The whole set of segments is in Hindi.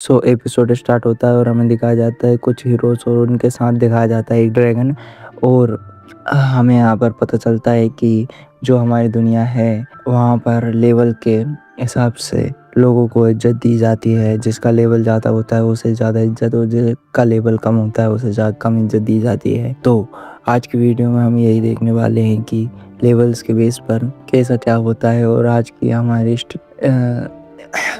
एपिसोड स्टार्ट होता है और हमें दिखाया जाता है कुछ हीरोज़ और उनके साथ दिखाया जाता है एक ड्रैगन। और हमें यहाँ पर पता चलता है कि जो हमारी दुनिया है वहाँ पर लेवल के हिसाब से लोगों को इज्जत दी जाती है। जिसका लेवल ज़्यादा होता है उसे ज़्यादा इज्जत और जिसका लेवल कम होता है उसे ज़्यादा कम इज्जत दी जाती है। तो आज की वीडियो में हम यही देखने वाले हैं कि लेवल्स के बेस पर कैसा क्या होता है। और आज की हमारी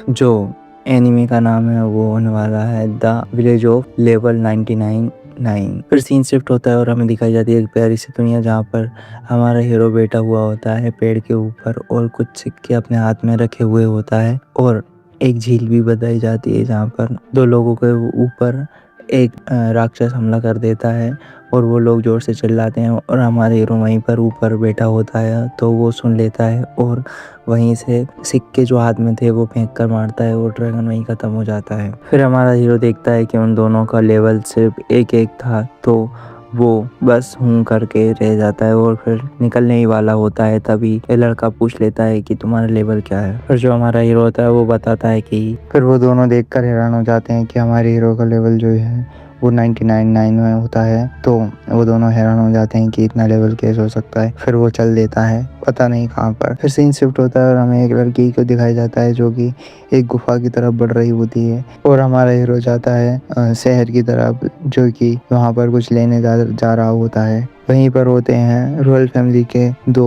जो एनिमे का नाम है वो होने वाला है द विलेज ऑफ लेवल 99 फिर सीन शिफ्ट होता है और हमें दिखाई जाती है एक प्यारी सी दुनिया जहाँ पर हमारा हीरो बैठा हुआ होता है पेड़ के ऊपर और कुछ सिक्के अपने हाथ में रखे हुए होता है। और एक झील भी बताई जाती है जहाँ पर दो लोगों के ऊपर एक राक्षस हमला कर देता है और वो लोग जोर से चिल्लाते हैं और हमारा हीरो वहीं पर ऊपर बैठा होता है तो वो सुन लेता है और वहीं से सिक्के जो हाथ में थे वो फेंक कर मारता है और ड्रैगन वहीं खत्म हो जाता है। फिर हमारा हीरो देखता है कि उन दोनों का लेवल सिर्फ एक था तो वो बस हूँ करके रह जाता है और फिर निकलने ही वाला होता है। तभी ये लड़का पूछ लेता है कि तुम्हारा लेवल क्या है। फिर जो हमारा हीरो होता है वो बताता है कि फिर वो दोनों देखकर हैरान हो जाते हैं कि हमारे हीरो का लेवल जो है वो 99 में होता है। तो वो दोनों हैरान हो जाते हैं कि इतना लेवल कैसे हो सकता है। फिर वो चल देता है पता नहीं कहाँ पर। फिर सीन शिफ्ट होता है और हमें एक लड़की को दिखाया जाता है जो कि एक गुफा की तरफ बढ़ रही होती है और हमारा हीरो जाता है शहर की तरफ जो कि वहाँ पर कुछ लेने जा रहा होता है। वहीं पर होते हैं रॉयल फैमिली के दो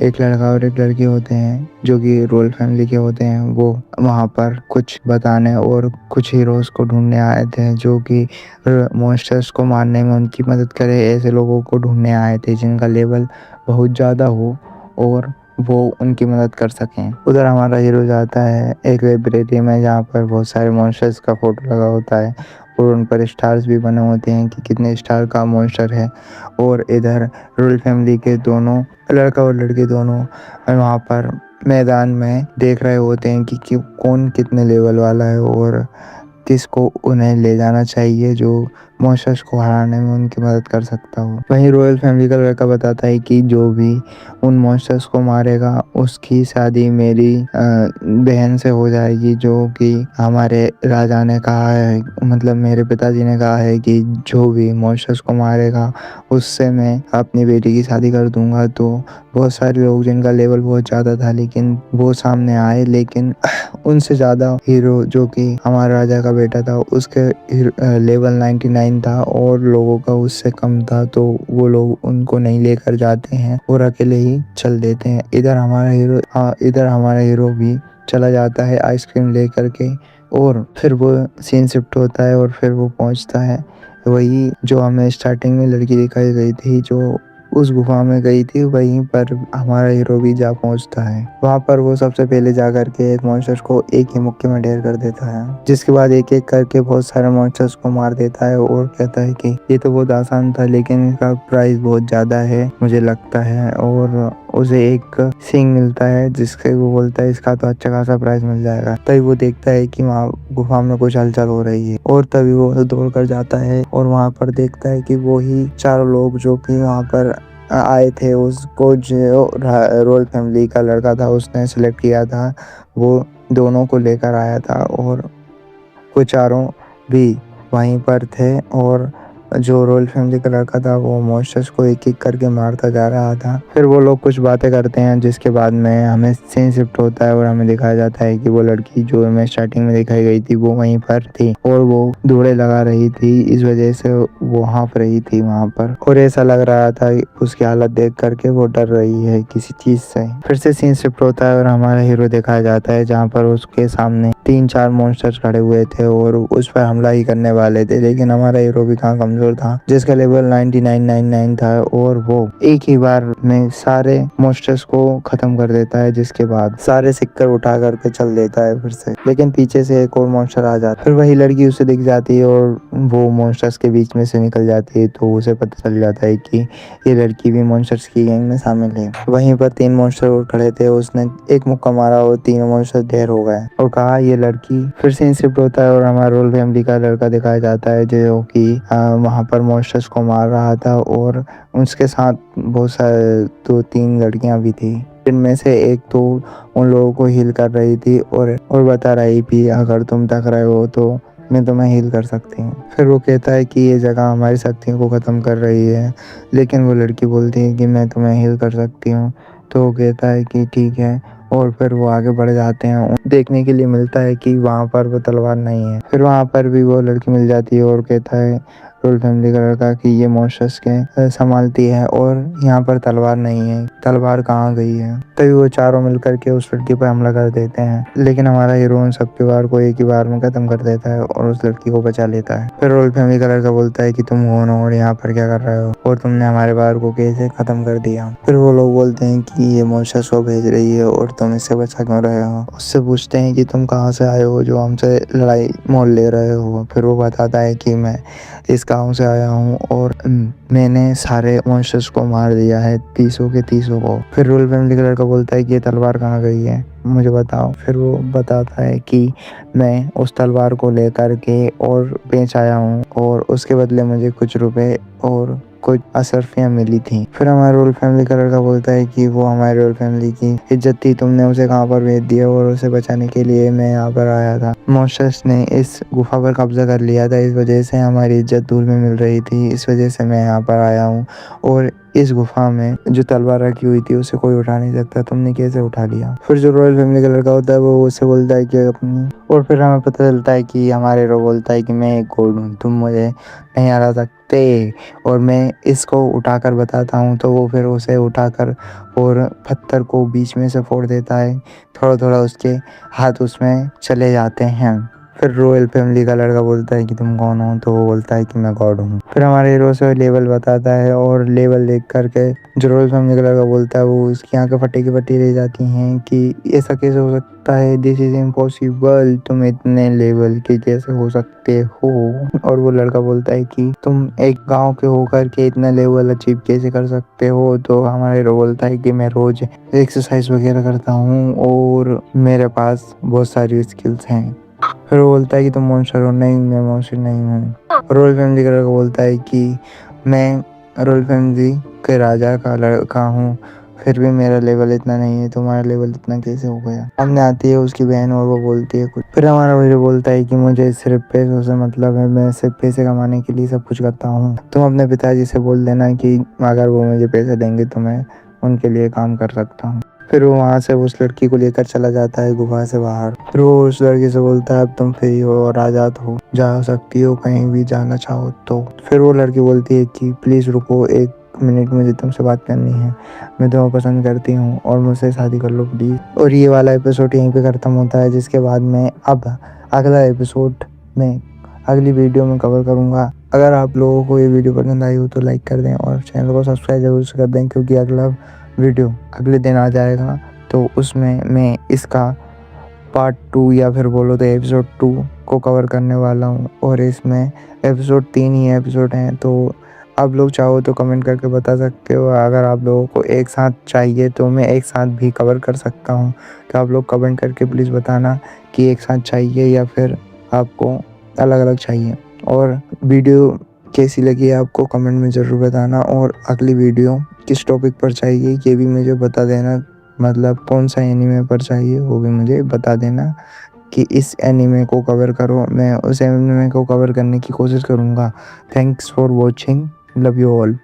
एक लड़का और एक लड़की होते हैं जो कि रॉयल फैमिली के होते हैं। वो वहाँ पर कुछ बताने और कुछ हीरोज को ढूंढने आए थे जो कि मॉन्स्टर्स को मारने में उनकी मदद करे। ऐसे लोगों को ढूंढने आए थे जिनका लेवल बहुत ज़्यादा हो और वो उनकी मदद कर सकें। उधर हमारा हीरो जाता है एक लाइब्रेरी में जहाँ पर बहुत सारे मॉन्स्टर्स का फोटो लगा होता है और उन पर स्टार्स भी बने होते हैं कि कितने स्टार का मॉन्स्टर है। और इधर रॉयल फैमिली के दोनों लड़का और लड़की दोनों वहाँ पर मैदान में देख रहे होते हैं कि कौन कितने लेवल वाला है और किसको उन्हें ले जाना चाहिए जो मॉन्स्टर्स को हराने में उनकी मदद कर सकता हो। वहीं रॉयल फैमिली का लड़का बताता है कि जो भी उन मॉन्स्टर्स को मारेगा उसकी शादी मेरी बहन से हो जाएगी जो कि हमारे राजा ने कहा है, मतलब मेरे पिताजी ने कहा है कि जो भी मॉन्स्टर्स को मारेगा उससे मैं अपनी बेटी की शादी कर दूंगा। तो बहुत सारे लोग जिनका लेवल बहुत ज़्यादा था लेकिन वो सामने आए, लेकिन उनसे ज़्यादा हीरो जो कि हमारा राजा का बेटा था उसके लेवल 99 था और लोगों का उससे कम था। तो वो लोग उनको नहीं लेकर जाते हैं और अकेले ही चल देते हैं। इधर हमारा हीरो भी चला जाता है आइसक्रीम लेकर के और फिर वो सीन शिफ्ट होता है और फिर वो पहुंचता है वही जो हमें स्टार्टिंग में लड़की दिखाई गई थी जो उस गुफा में गई थी, वहीं पर हमारा हीरो भी जा पहुंचता है। वहां पर वो सबसे पहले जा करके एक मॉन्स्टर को एक ही मुक्के में ढेर कर देता है जिसके बाद एक एक करके बहुत सारे मॉन्स्टर्स को मार देता है और कहता है कि ये तो बहुत आसान था लेकिन इसका प्राइस बहुत ज्यादा है मुझे लगता है। और उसे एक सिंग मिलता है जिसके वो बोलता है इसका तो अच्छा खासा प्राइस मिल जाएगा। तभी वो देखता है कि वहाँ गुफा में कुछ हलचल हो रही है और तभी वो दौड़ कर जाता है और वहाँ पर देखता है कि वो ही चारों लोग जो कि वहाँ पर आए थे उसको जो रॉयल फैमिली का लड़का था उसने सेलेक्ट किया था वो दोनों को लेकर आया था और वो चारों भी वहीं पर थे। और जो रॉयल फैमिली का लड़का था वो मॉन्स्टर्स को एक एक करके मारता जा रहा था। फिर वो लोग कुछ बातें करते हैं जिसके बाद में हमें सीन शिफ्ट होता है और हमें दिखाया जाता है कि वो लड़की जो हमें स्टार्टिंग में दिखाई गई थी वो वहीं पर थी और वो दौड़े लगा रही थी, इस वजह से वो हाँफ रही थी वहां पर और ऐसा लग रहा था उसकी हालत देख करके वो डर रही है किसी चीज से। फिर से सीन शिफ्ट होता है और हमारा हीरो दिखाया जाता है जहाँ पर उसके सामने 3-4 मॉन्स्टर्स खड़े हुए थे और उस पर हमला ही करने वाले थे, लेकिन हमारा हीरो भी कहाँ कमजोर था जिसका लेवल 9999 था और वो एक ही बार में सारे मॉन्स्टर्स को खत्म कर देता है जिसके बाद सारे सिक्कर उठा करके चल देता है फिर से। लेकिन पीछे से एक और मॉन्स्टर आ जाता है। फिर वही लड़की उसे दिख जाती है और वो मॉन्स्टर्स के बीच में से निकल जाती है तो उसे पता चल जाता है कि ये लड़की भी मॉन्स्टर्स की गैंग में शामिल है। वहीं पर 3 मॉन्स्टर और खड़े थे, उसने एक मुक्का मारा और 3 मॉन्स्टर ढेर हो गए और कहा ये लड़की। फिर से शिफ्ट होता है और हमारा रोल फैमिली का लड़का दिखाया जाता है जो कि वहां पर मॉन्स्टर्स को मार रहा था और उसके साथ बहुत सारे 2-3 लड़कियां भी थी। इनमें से एक तो उन लोगों को हील कर रही थी और बता रही थी अगर तुम थक रहे हो तो मैं तुम्हें हील कर सकती हूँ। फिर वो कहता है कि ये जगह हमारी शक्तियों को ख़त्म कर रही है, लेकिन वो लड़की बोलती है कि मैं तुम्हें हील कर सकती हूँ। तो वो कहता है कि ठीक है, और फिर वो आगे बढ़ जाते हैं। देखने के लिए मिलता है कि वहाँ पर वो तलवार नहीं है। फिर वहाँ पर भी वो लड़की मिल जाती है और कहता है रोयल फैमिली का लड़का कि ये मॉन्स्टर्स के संभालती है और यहाँ पर तलवार नहीं है, तलवार कहाँ गई है। तभी वो चारों मिलकर के उस लड़की पर हमला कर देते हैं, लेकिन हमारा हीरो उन सबके वार को एक ही बार में खत्म कर देता है और उस लड़की को बचा लेता है। फिर रोयल फैमिली का लड़का बोलता है कि तुम कौन हो और यहाँ पर क्या कर रहे हो और तुमने हमारे वार को कैसे खत्म कर दिया। फिर वो लोग बोलते हैं कि ये मॉन्स्टर्स को भेज रही है और तुम इससे बचा क्यों रहे हो। उससे पूछते हैं कि तुम कहाँ से आए हो जो हमसे लड़ाई मोल ले रहे हो। फिर वो बताता है कि मैं इस गांव से आया हूँ और मैंने सारे मॉन्स्टर्स को मार दिया है, 30 के 30 को। फिर रोयल फैमिली का लड़का बोलता है कि ये तलवार कहाँ गई है, मुझे बताओ। फिर वो बताता है कि मैं उस तलवार को लेकर के और बेच आया हूँ और उसके बदले मुझे कुछ रुपए और कुछ अशर्फियाँ मिली थी। फिर हमारे रोयल फैमिली का लड़का बोलता है कि वो हमारे रोयल फैमिली की इज्जत थी, तुमने उसे कहाँ पर भेज दिया और उसे बचाने के लिए मैं यहाँ पर आया था। मॉन्स्टर्स ने इस गुफा पर कब्जा कर लिया था, इस वजह से हमारी इज्जत धूल में मिल रही थी, इस वजह से मैं यहाँ पर आया हूँ और इस गुफा में जो तलवार रखी हुई थी उसे कोई उठा नहीं सकता, तुमने कैसे उठा लिया। फिर जो रॉयल फैमिली का लड़का होता है वो उससे बोलता है कि अपनी, और फिर हमें पता चलता है कि हमारे हीरो बोलता है कि मैं एक गॉड हूँ, तुम मुझे नहीं हरा सकते और मैं इसको उठाकर बताता हूँ। तो वो फिर उसे उठाकर और पत्थर को बीच में से फोड़ देता है, थोड़ा थोड़ा उसके हाथ उसमें चले जाते हैं। फिर रॉयल फैमिली का लड़का बोलता है कि तुम कौन हो, तो वो बोलता है कि मैं गॉड हूँ। फिर हमारे हीरो से लेवल बताता है और लेवल देख करके जो रॉयल फैमिली का लड़का बोलता है वो उसकी आंखें फटी की फटी रह जाती हैं कि ऐसा कैसे हो सकता है, दिस इज इम्पॉसिबल, तुम इतने लेवल के कैसे हो सकते हो। और वो लड़का बोलता है कि तुम एक गांव के होकर के इतना लेवल अचीव कैसे कर सकते हो। तो हमारा हीरो बोलता है कि मैं रोज एक्सरसाइज वगैरह करता हूँ और मेरे पास बहुत सारी स्किल्स हैं। फिर वो बोलता है कि तुम मॉन्स्टर हो, नहीं मैं मॉन्स्टर नहीं हूँ। रॉयल फैमिली का लड़का बोलता है कि मैं रॉयल फैमिली के राजा का लड़का हूँ, फिर भी मेरा लेवल इतना नहीं है, तुम्हारा लेवल इतना कैसे हो गया। सामने आती है उसकी बहन और वो बोलती है कुछ। फिर हमारा हीरो बोलता है कि मुझे सिर्फ पैसों से मतलब है, मैं सिर्फ पैसे कमाने के लिए सब कुछ करता हूँ, तुम अपने पिताजी से बोल देना कि अगर वो मुझे पैसे देंगे तो मैं उनके लिए काम कर सकता हूँ। फिर वो वहाँ से उस लड़की को लेकर चला जाता है गुफा से बाहर। फिर वो उस लड़की से बोलता है अब तुम फ्री हो और आज़ाद हो, जा सकती हो कहीं भी जाना चाहो तो। फिर वो लड़की बोलती है कि प्लीज़ रुको 1 मिनट, मुझे तुमसे बात करनी है, मैं तुम्हें पसंद करती हूँ और मुझसे शादी कर लो प्लीज़। और ये वाला एपिसोड यहीं पे ख़त्म होता है, जिसके बाद मैं अब अगला एपिसोड में अगली वीडियो में कवर करूँगा। अगर आप लोगों को ये वीडियो पसंद आई हो तो लाइक कर दें और चैनल को सब्सक्राइब जरूर से कर दें, क्योंकि अगला वीडियो अगले दिन आ जाएगा तो उसमें मैं इसका पार्ट 2 या फिर बोलो तो एपिसोड 2 को कवर करने वाला हूँ। और इसमें एपिसोड 3 ही एपिसोड हैं, तो आप लोग चाहो तो कमेंट करके बता सकते हो। अगर आप लोगों को एक साथ चाहिए तो मैं एक साथ भी कवर कर सकता हूँ, तो आप लोग कमेंट करके प्लीज़ बताना कि एक साथ चाहिए या फिर आपको अलग अलग चाहिए। और वीडियो कैसी लगी आपको कमेंट में ज़रूर बताना, और अगली वीडियो किस टॉपिक पर चाहिए ये भी मुझे बता देना, मतलब कौन सा एनीमे पर चाहिए वो भी मुझे बता देना कि इस एनीमे को कवर करो, मैं उस एनीमे को कवर करने की कोशिश करूँगा। Thanks for watching, love you all.